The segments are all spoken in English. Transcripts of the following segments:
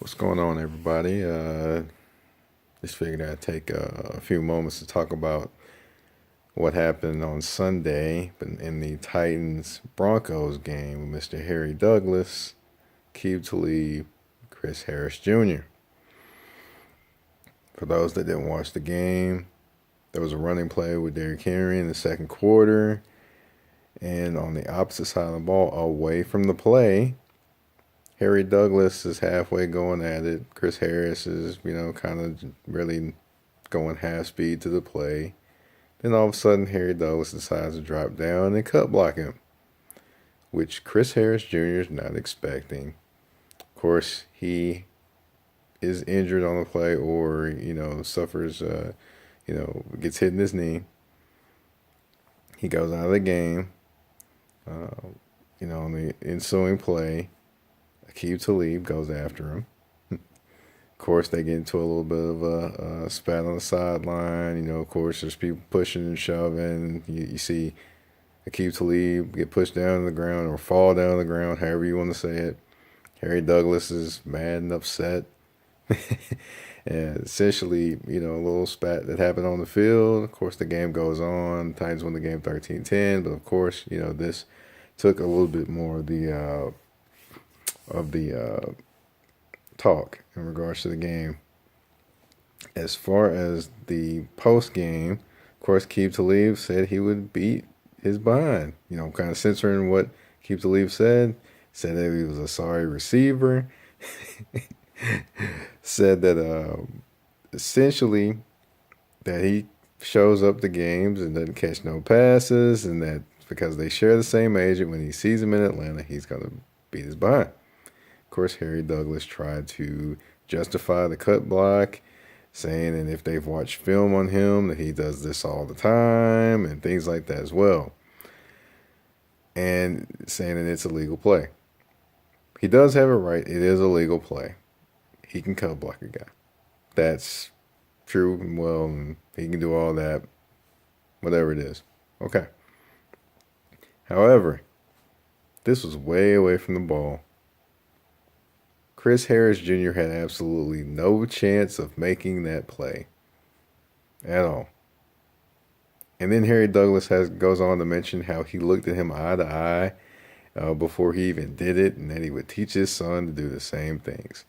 What's going on, everybody? Just figured I'd take a few moments to talk about what happened on Sunday in the Titans Broncos game with Mr. Harry Douglas, Aqib Talib, Chris Harris Jr. For those that didn't watch the game, there was a running play with Derrick Henry in the second quarter, and on the opposite side of the ball, away from the play, Harry Douglas is halfway going at it. Chris Harris is, kind of really going half speed to the play. Then all of a sudden, Harry Douglas decides to drop down and cut block him, which Chris Harris Jr. is not expecting. Of course, he is injured on the play or, suffers, gets hit in his knee. He goes out of the game. On the ensuing play, Aqib Talib goes after him. Of course, they get into a little bit of a spat on the sideline. Of course, there's people pushing and shoving. You see Aqib Talib get pushed down to the ground or fall down to the ground, however you want to say it. Harry Douglas is mad and upset. And essentially, a little spat that happened on the field. Of course, the game goes on. Titans win the game 13-10. But, of course, this took a little bit more of the talk in regards to the game. As far as the post game, of course, Aqib Talib said he would beat his behind. Kind of censoring what Aqib Talib said. Said that he was a sorry receiver. Said that essentially that he shows up to games and doesn't catch no passes, and that because they share the same agent, when he sees him in Atlanta, he's going to beat his behind. Of course, Harry Douglas tried to justify the cut block, saying that if they've watched film on him, that he does this all the time and things like that as well. And saying that it's a legal play. He does have it right. It is a legal play. He can cut block a guy. That's true and well, and he can do all that, whatever it is. Okay. However, this was way away from the ball. Chris Harris Jr. had absolutely no chance of making that play at all. And then Harry Douglas goes on to mention how he looked at him eye to eye before he even did it, and that he would teach his son to do the same things.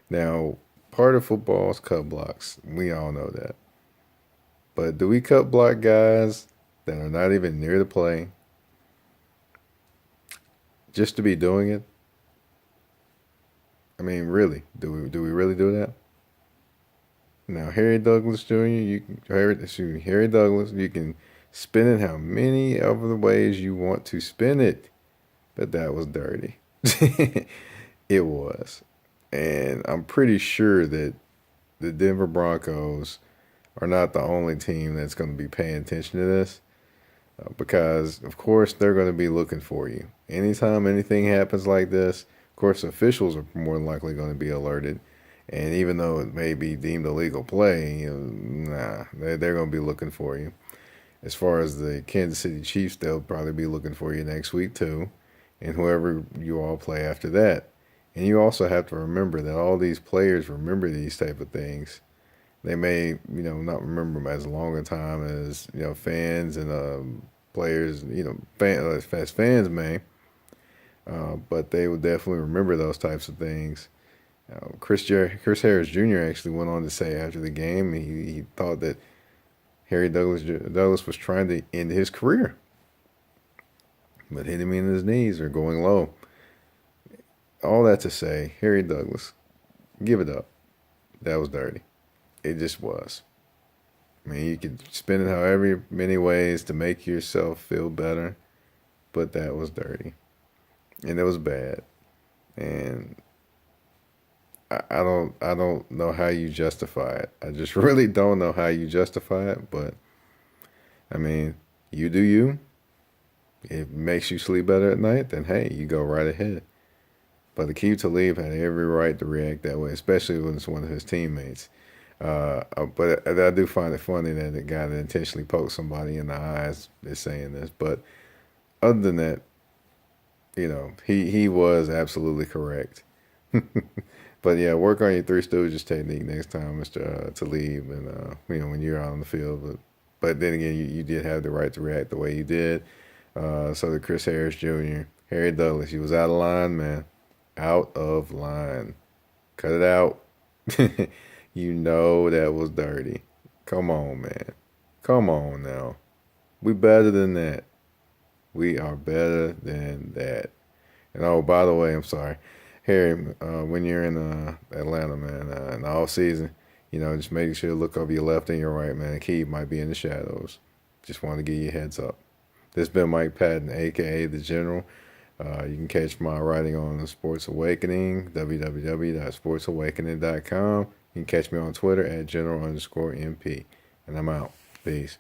Now, part of football is cut blocks. We all know that. But do we cut block guys that are not even near the play just to be doing it? I mean, really, do we really do that? Now, Harry Douglas Jr., Harry Douglas, you can spin it how many of the ways you want to spin it, but that was dirty. It was. And I'm pretty sure that the Denver Broncos are not the only team that's going to be paying attention to this, because, of course, they're going to be looking for you. Anytime anything happens like this, of course, officials are more than likely going to be alerted. And even though it may be deemed a legal play, they're going to be looking for you. As far as the Kansas City Chiefs, they'll probably be looking for you next week too, and whoever you all play after that. And you also have to remember that all these players remember these type of things. They may, not remember them as long a time as, fans and players, as fans may. But they would definitely remember those types of things. Chris Harris Jr. actually went on to say after the game he thought that Harry Douglas was trying to end his career, but hit him in his knees or going low. All that to say, Harry Douglas, give it up. That was dirty. It just was. I mean, you could spin it however many ways to make yourself feel better, but that was dirty. And it was bad. And I don't know how you justify it. I just really don't know how you justify it, but I mean, you do you. If it makes you sleep better at night, then hey, you go right ahead. But Aqib Talib had every right to react that way, especially when it's one of his teammates. But I do find it funny that the guy that intentionally poked somebody in the eyes is saying this. But other than that, he was absolutely correct. But yeah, work on your Three Stooges technique next time, Mr. Talib, and when you're out on the field. But then again, you did have the right to react the way you did. So did Chris Harris Jr., Harry Douglas. You was out of line, man. Out of line. Cut it out. You know that was dirty. Come on, man. Come on now. We better than that. We are better than that. And oh, by the way, I'm sorry, Harry. When you're in Atlanta, man, in the off season, just making sure to look over your left and your right, man. Aqib might be in the shadows. Just want to give you a heads up. This has been Mike Patton, aka the General. You can catch my writing on Sports Awakening, www.sportsawakening.com. You can catch me on Twitter at general_MP. And I'm out. Peace.